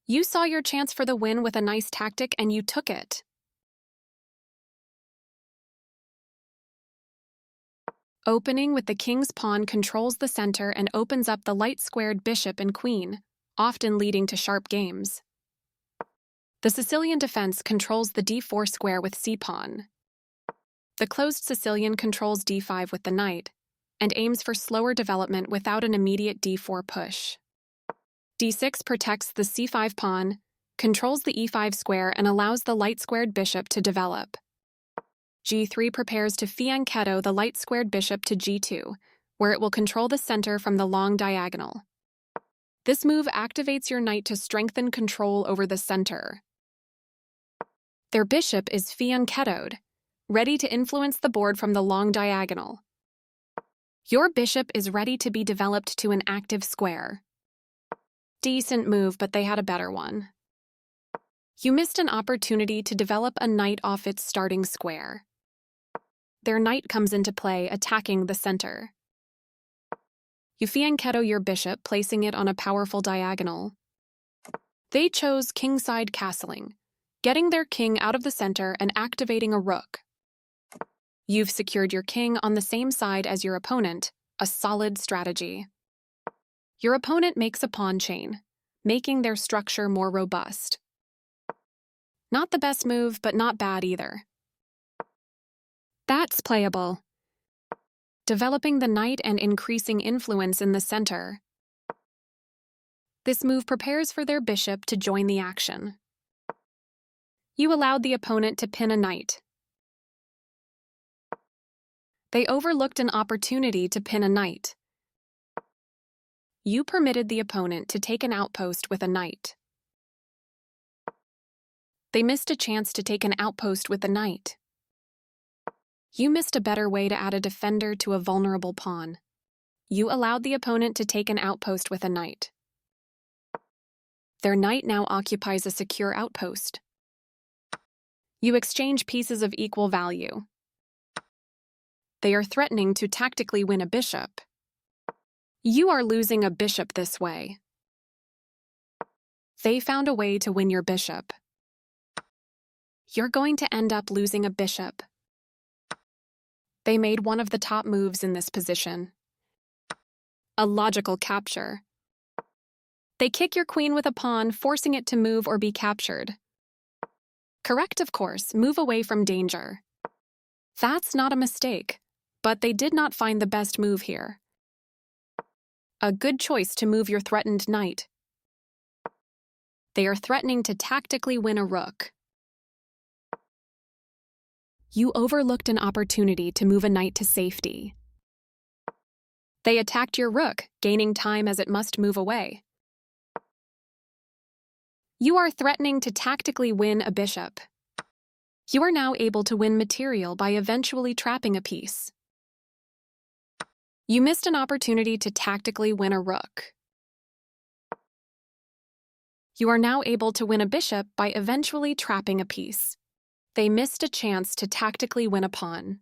You saw your chance for the win with a nice tactic and you took it. Opening with the king's pawn controls the center and opens up the light-squared bishop and queen, often leading to sharp games. The Sicilian defense controls the d4 square with c-pawn. The closed Sicilian controls d5 with the knight, and aims for slower development without an immediate d4 push. d6 protects the c5 pawn, controls the e5 square and allows the light-squared bishop to develop. g3 prepares to fianchetto the light-squared bishop to g2, where it will control the center from the long diagonal. This move activates your knight to strengthen control over the center. Their bishop is fianchettoed, ready to influence the board from the long diagonal. Your bishop is ready to be developed to an active square. Decent move, but they had a better one. You missed an opportunity to develop a knight off its starting square. Their knight comes into play, attacking the center. You fianchetto your bishop, placing it on a powerful diagonal. They chose kingside castling, getting their king out of the center and activating a rook. You've secured your king on the same side as your opponent, a solid strategy. Your opponent makes a pawn chain, making their structure more robust. Not the best move, but not bad either. That's playable. Developing the knight and increasing influence in the center. This move prepares for their bishop to join the action. You allowed the opponent to pin a knight. They overlooked an opportunity to pin a knight. You permitted the opponent to take an outpost with a knight. They missed a chance to take an outpost with a knight. You missed a better way to add a defender to a vulnerable pawn. You allowed the opponent to take an outpost with a knight. Their knight now occupies a secure outpost. You exchange pieces of equal value. They are threatening to tactically win a bishop. You are losing a bishop this way. They found a way to win your bishop. You're going to end up losing a bishop. They made one of the top moves in this position. A logical capture. They kick your queen with a pawn, forcing it to move or be captured. Correct, of course, move away from danger. That's not a mistake, but they did not find the best move here. A good choice to move your threatened knight. They are threatening to tactically win a rook. You overlooked an opportunity to move a knight to safety. They attacked your rook, gaining time as it must move away. You are threatening to tactically win a bishop. You are now able to win material by eventually trapping a piece. You missed an opportunity to tactically win a rook. You are now able to win a bishop by eventually trapping a piece. They missed a chance to tactically win a pawn.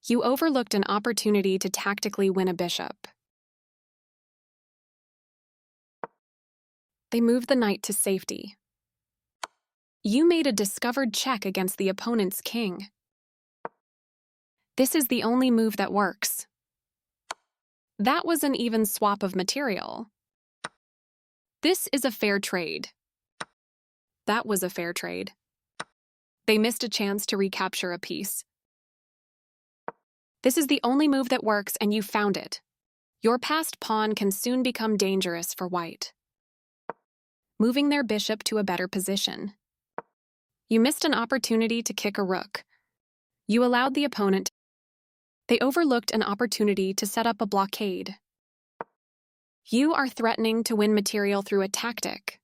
You overlooked an opportunity to tactically win a bishop. They moved the knight to safety. You made a discovered check against the opponent's king. This is the only move that works. That was an even swap of material. This is a fair trade. That was a fair trade. They missed a chance to recapture a piece. This is the only move that works and you found it. Your passed pawn can soon become dangerous for white. Moving their bishop to a better position. You missed an opportunity to kick a rook. You allowed the opponent. They overlooked an opportunity to set up a blockade. You are threatening to win material through a tactic.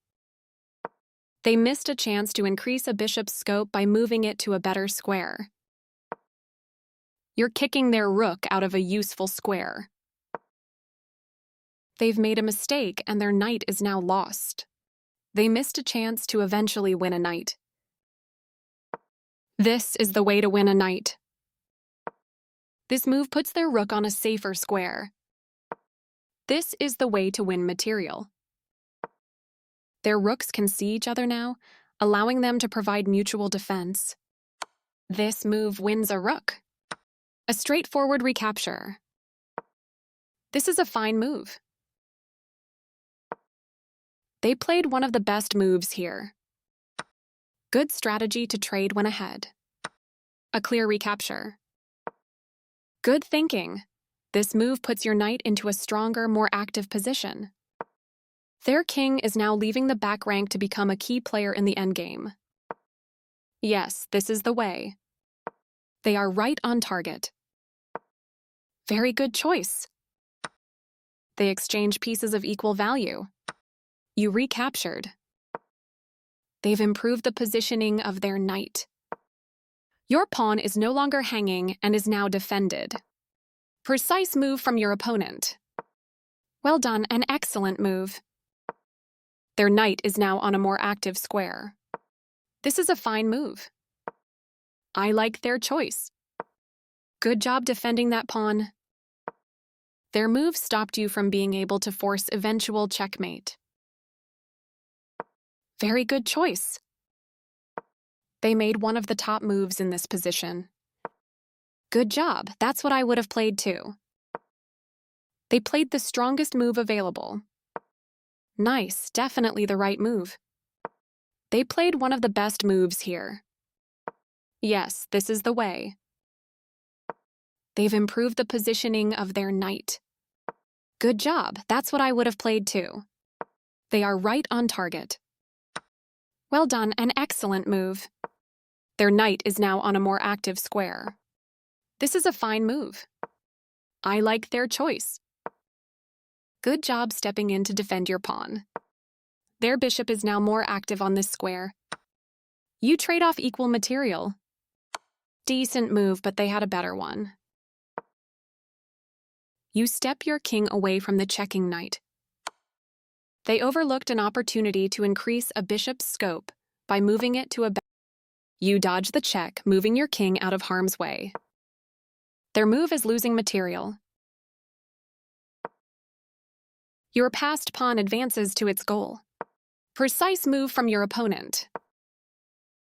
They missed a chance to increase a bishop's scope by moving it to a better square. You're kicking their rook out of a useful square. They've made a mistake and their knight is now lost. They missed a chance to eventually win a knight. This is the way to win a knight. This move puts their rook on a safer square. This is the way to win material. Their rooks can see each other now, allowing them to provide mutual defense. This move wins a rook. A straightforward recapture. This is a fine move. They played one of the best moves here. Good strategy to trade when ahead. A clear recapture. Good thinking. This move puts your knight into a stronger, more active position. Their king is now leaving the back rank to become a key player in the endgame. Yes, this is the way. They are right on target. Very good choice. They exchange pieces of equal value. You recaptured. They've improved the positioning of their knight. Your pawn is no longer hanging and is now defended. Precise move from your opponent. Well done, an excellent move. Their knight is now on a more active square. This is a fine move. I like their choice. Good job defending that pawn. Their move stopped you from being able to force eventual checkmate. Very good choice. They made one of the top moves in this position. Good job, that's what I would have played too. They played the strongest move available. Nice, definitely the right move. They played one of the best moves here. Yes, this is the way. They've improved the positioning of their knight. Good job, that's what I would have played too. They are right on target. Well done, an excellent move. Their knight is now on a more active square. This is a fine move. I like their choice. Good job stepping in to defend your pawn. Their bishop is now more active on this square. You trade off equal material. Decent move, but they had a better one. You step your king away from the checking knight. They overlooked an opportunity to increase a bishop's scope by moving it to a You dodge the check, moving your king out of harm's way. Their move is losing material. Your passed pawn advances to its goal. Precise move from your opponent.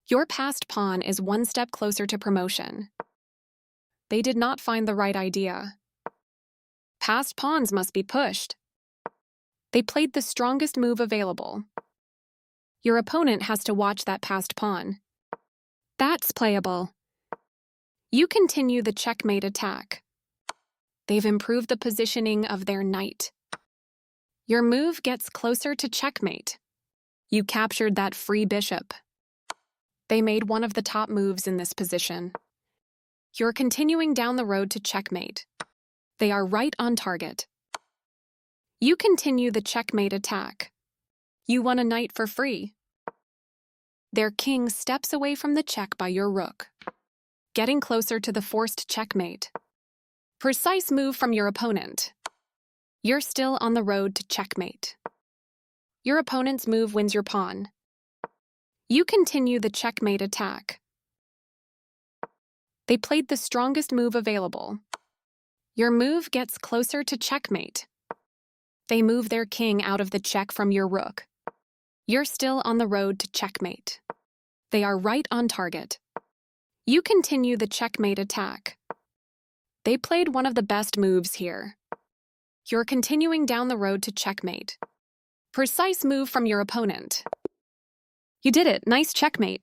Your passed pawn is one step closer to promotion. They did not find the right idea. Passed pawns must be pushed. They played the strongest move available. Your opponent has to watch that passed pawn. That's playable. You continue the checkmate attack. They've improved the positioning of their knight. Your move gets closer to checkmate. You captured that free bishop. They made one of the top moves in this position. You're continuing down the road to checkmate. They are right on target. You continue the checkmate attack. You won a knight for free. Their king steps away from the check by your rook, getting closer to the forced checkmate. Precise move from your opponent. You're still on the road to checkmate. Your opponent's move wins your pawn. You continue the checkmate attack. They played the strongest move available. Your move gets closer to checkmate. They move their king out of the check from your rook. You're still on the road to checkmate. They are right on target. You continue the checkmate attack. They played one of the best moves here. You're continuing down the road to checkmate. Precise move from your opponent. You did it. Nice checkmate.